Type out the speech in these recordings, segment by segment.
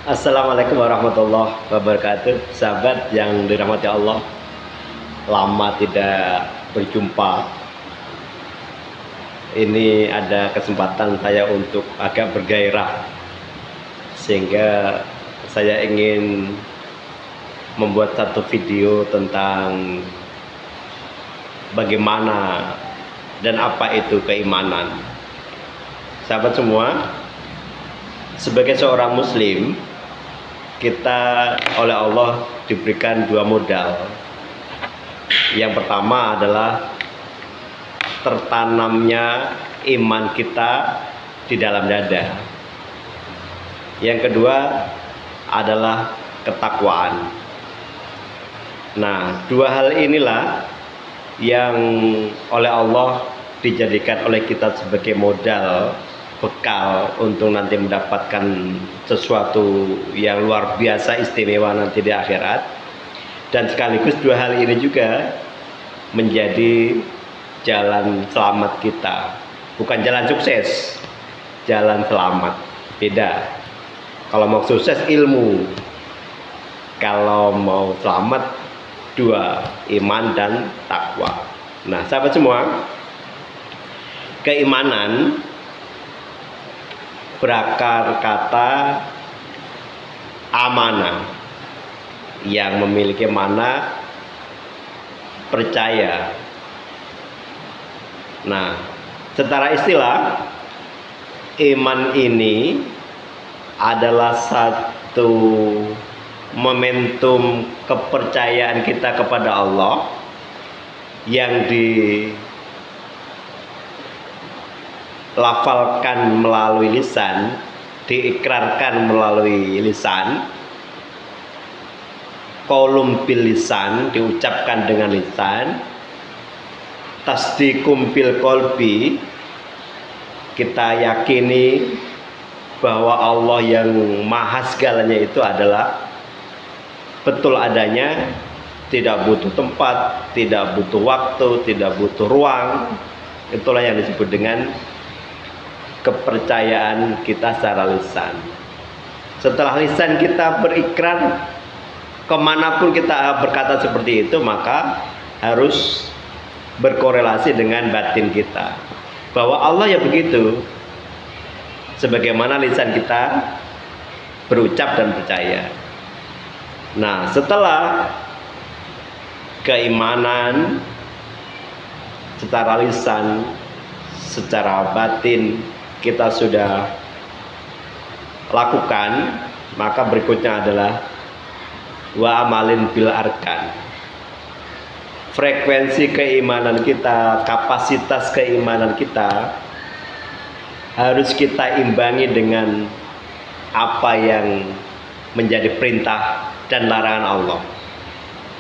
Assalamualaikum warahmatullahi wabarakatuh. Sahabat yang dirahmati Allah, lama tidak berjumpa. Ini ada kesempatan saya untuk agak bergairah, sehingga saya ingin membuat satu video tentang bagaimana dan apa itu keimanan. Sahabat semua, sebagai seorang muslim, kita oleh Allah diberikan dua modal. Yang pertama adalah tertanamnya iman kita di dalam dada. Yang kedua adalah ketakwaan. Nah, dua hal inilah yang oleh Allah dijadikan oleh kita sebagai modal bekal untuk nanti mendapatkan sesuatu yang luar biasa istimewa nanti di akhirat. Dan sekaligus dua hal ini juga menjadi jalan selamat kita, bukan jalan sukses, jalan selamat. Beda. Kalau mau sukses ilmu, kalau mau selamat dua, iman dan takwa. Nah, sahabat semua, keimanan berakar kata amanah. Yang memiliki mana percaya. Nah, secara istilah, iman ini adalah satu momentum kepercayaan kita kepada Allah yang dilafalkan melalui lisan, diikrarkan melalui lisan, qaulun bil lisan, diucapkan dengan lisan, tasdiqum bil qalbi, kita yakini bahwa Allah yang maha segalanya itu adalah betul adanya, tidak butuh tempat, tidak butuh waktu, tidak butuh ruang. Itulah yang disebut dengan kepercayaan kita secara lisan. Setelah lisan kita berikrar, kemanapun kita berkata seperti itu, maka harus berkorelasi dengan batin kita, bahwa Allah ya begitu, sebagaimana lisan kita berucap dan percaya. Nah, setelah keimanan secara lisan, secara batin kita sudah lakukan, maka berikutnya adalah wa amalin bil arkan. Frekuensi keimanan kita, kapasitas keimanan kita harus kita imbangi dengan apa yang menjadi perintah dan larangan Allah,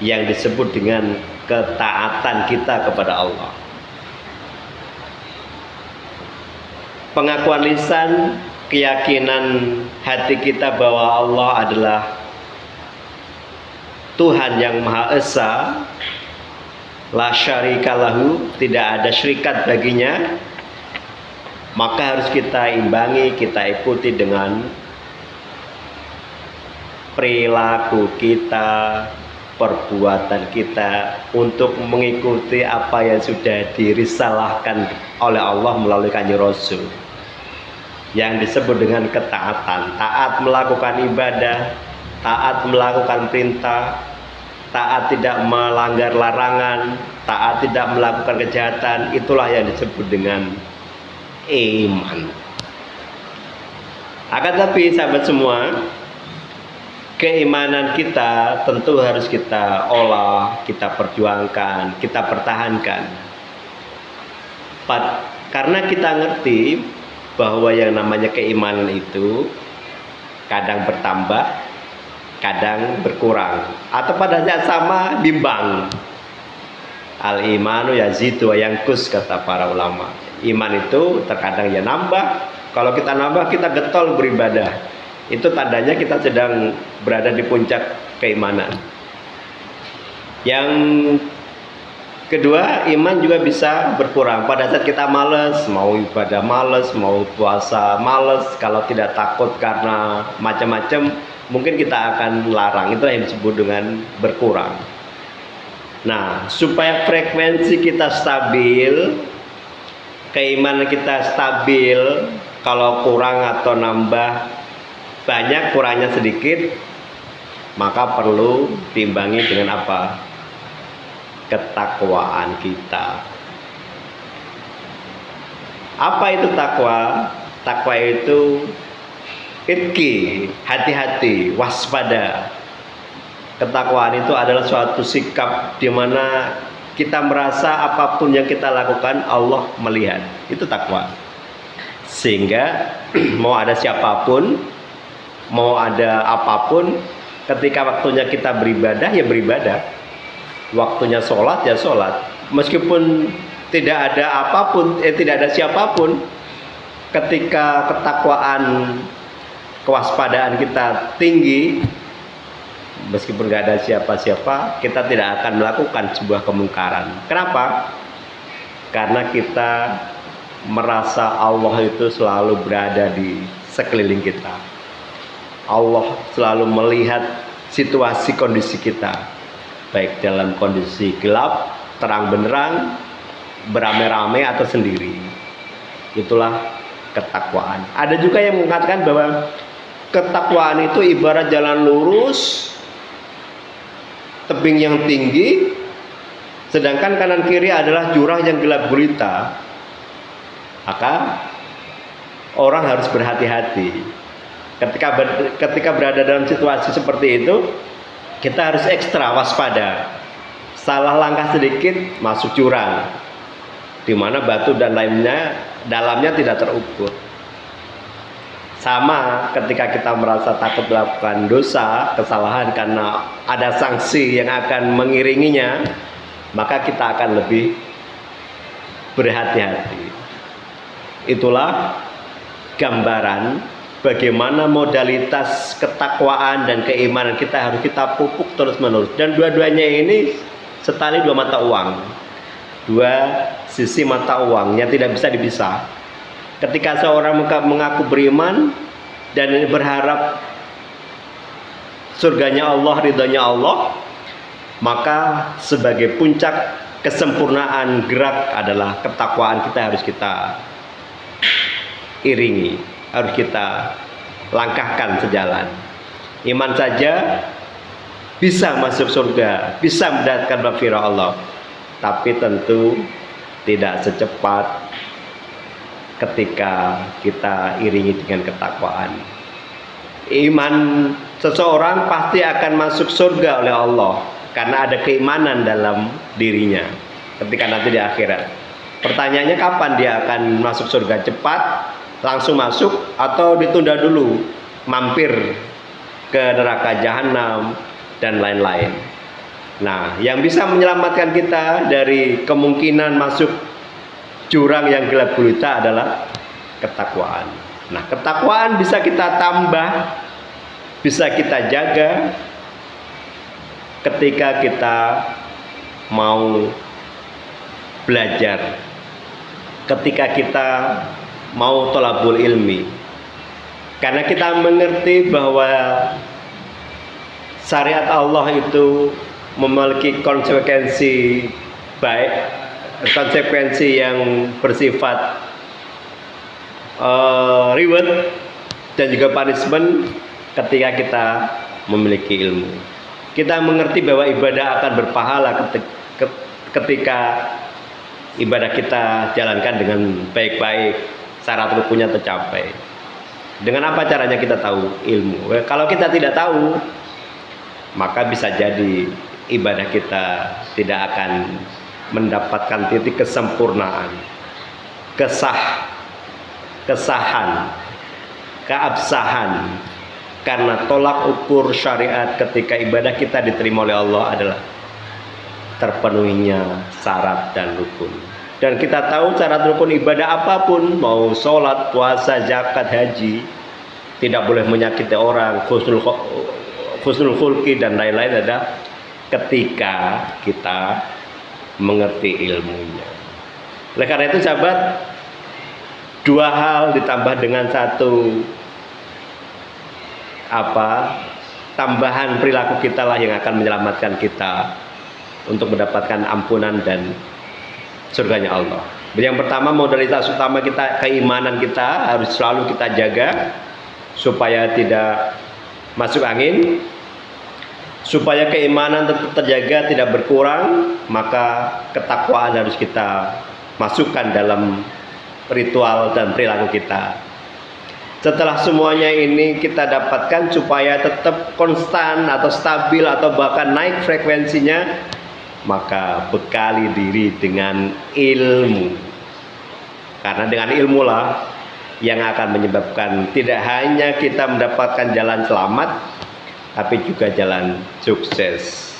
yang disebut dengan ketaatan kita kepada Allah. Pengakuan lisan, keyakinan hati kita bahwa Allah adalah Tuhan yang Maha Esa, la syarika lahu, tidak ada syirikat baginya, maka harus kita imbangi, kita ikuti dengan perilaku kita, perbuatan kita untuk mengikuti apa yang sudah dirisalahkan oleh Allah melalui Kanjeng Rasul, yang disebut dengan ketaatan. Taat melakukan ibadah, taat melakukan perintah, taat tidak melanggar larangan, taat tidak melakukan kejahatan. Itulah yang disebut dengan iman. Akan tapi sahabat semua, keimanan kita tentu harus kita olah, kita perjuangkan, kita pertahankan. Karena kita ngerti bahwa yang namanya keimanan itu kadang bertambah, kadang berkurang, atau pada saat sama bimbang. Al imanu yazidu wa yanqus, kata para ulama. Iman itu terkadang ya nambah. Kalau kita nambah, kita getol beribadah. Itu tandanya kita sedang berada di puncak keimanan. Yang Kedua, iman juga bisa berkurang pada saat kita males, mau ibadah males, mau puasa males, kalau tidak takut karena macam-macam, mungkin kita akan larang. Itu yang disebut dengan berkurang. Nah, supaya frekuensi kita stabil, keimanan kita stabil, kalau kurang atau nambah banyak, kurangnya sedikit, maka perlu diimbangi dengan apa? Ketakwaan kita. Apa itu takwa? Takwa itu itki, hati-hati, waspada. Ketakwaan itu adalah suatu sikap di mana kita merasa apapun yang kita lakukan Allah melihat. Itu takwa. Sehingga mau ada siapapun, mau ada apapun, ketika waktunya kita beribadah, ya beribadah. Waktunya sholat, ya sholat. Meskipun tidak ada apapun, tidak ada siapapun, ketika ketakwaan, kewaspadaan kita tinggi, meskipun nggak ada siapa-siapa, kita tidak akan melakukan sebuah kemungkaran. Kenapa? Karena kita merasa Allah itu selalu berada di sekeliling kita. Allah selalu melihat situasi kondisi kita, baik dalam kondisi gelap, terang benderang, beramai-ramai atau sendiri. Itulah ketakwaan. Ada juga yang mengatakan bahwa ketakwaan itu ibarat jalan lurus, tebing yang tinggi, sedangkan kanan kiri adalah jurang yang gelap gulita. Maka orang harus berhati-hati. Ketika berada dalam situasi seperti itu, kita harus ekstra waspada. Salah langkah sedikit masuk jurang, di mana batu dan lainnya dalamnya tidak terukur. Sama ketika kita merasa takut melakukan dosa, kesalahan karena ada sanksi yang akan mengiringinya, maka kita akan lebih berhati-hati. Itulah gambaran bagaimana modalitas ketakwaan dan keimanan kita harus kita pupuk terus-menerus. Dan dua-duanya ini setali dua mata uang, dua sisi mata uangnya tidak bisa dipisah. Ketika seorang mengaku beriman dan berharap surganya Allah, ridhonya Allah, maka sebagai puncak kesempurnaan gerak adalah ketakwaan kita harus kita iringi, harus kita langkahkan sejalan. Iman saja bisa masuk surga, bisa mendapatkan maghfirah Allah, tapi tentu tidak secepat ketika kita iringi dengan ketakwaan. Iman seseorang pasti akan masuk surga oleh Allah karena ada keimanan dalam dirinya ketika nanti di akhirat. Pertanyaannya kapan dia akan masuk surga? Cepat, langsung masuk, atau ditunda dulu, mampir ke neraka jahanam dan lain-lain. Nah, yang bisa menyelamatkan kita dari kemungkinan masuk jurang yang gelap gulita adalah ketakwaan. Nah, ketakwaan bisa kita tambah, bisa kita jaga ketika kita mau belajar, ketika kita mau thalabul ilmi. Karena kita mengerti bahwa syariat Allah itu memiliki konsekuensi baik, konsekuensi yang bersifat reward dan juga punishment ketika kita memiliki ilmu. Kita mengerti bahwa ibadah akan berpahala ketika ibadah kita jalankan dengan baik-baik, syarat rukunnya tercapai. Dengan apa caranya kita tahu ilmu? Kalau kita tidak tahu, maka bisa jadi ibadah kita tidak akan mendapatkan titik kesempurnaan, kesahan, keabsahan. Karena tolak ukur syariat ketika ibadah kita diterima oleh Allah adalah terpenuhinya syarat dan rukun. Dan kita tahu syarat rukun ibadah apapun, mau sholat, puasa, zakat, haji, tidak boleh menyakiti orang, husnul khulqi dan lain-lain, adalah ketika kita mengerti ilmunya. Oleh karena itu sahabat, dua hal ditambah dengan satu tambahan perilaku kita lah yang akan menyelamatkan kita untuk mendapatkan ampunan dan surganya Allah. Yang pertama, modalitas utama kita, keimanan kita harus selalu kita jaga supaya tidak masuk angin, supaya keimanan tetap terjaga, tidak berkurang. Maka ketakwaan harus kita masukkan dalam ritual dan perilaku kita. Setelah semuanya ini kita dapatkan, supaya tetap konstan atau stabil atau bahkan naik frekuensinya, maka bekali diri dengan ilmu. Karena dengan ilmu lah yang akan menyebabkan tidak hanya kita mendapatkan jalan selamat, tapi juga jalan sukses.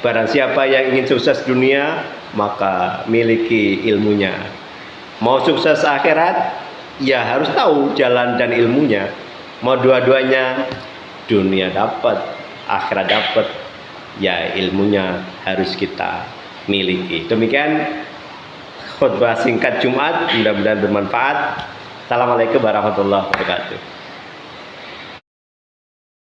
Barang siapa yang ingin sukses dunia, maka miliki ilmunya. Mau sukses akhirat, ya harus tahu jalan dan ilmunya. Mau dua-duanya, dunia dapat, akhirat dapat, ya ilmunya harus kita miliki. Demikian khutbah singkat Jumat, mudah-mudahan bermanfaat. Assalamualaikum warahmatullahi wabarakatuh.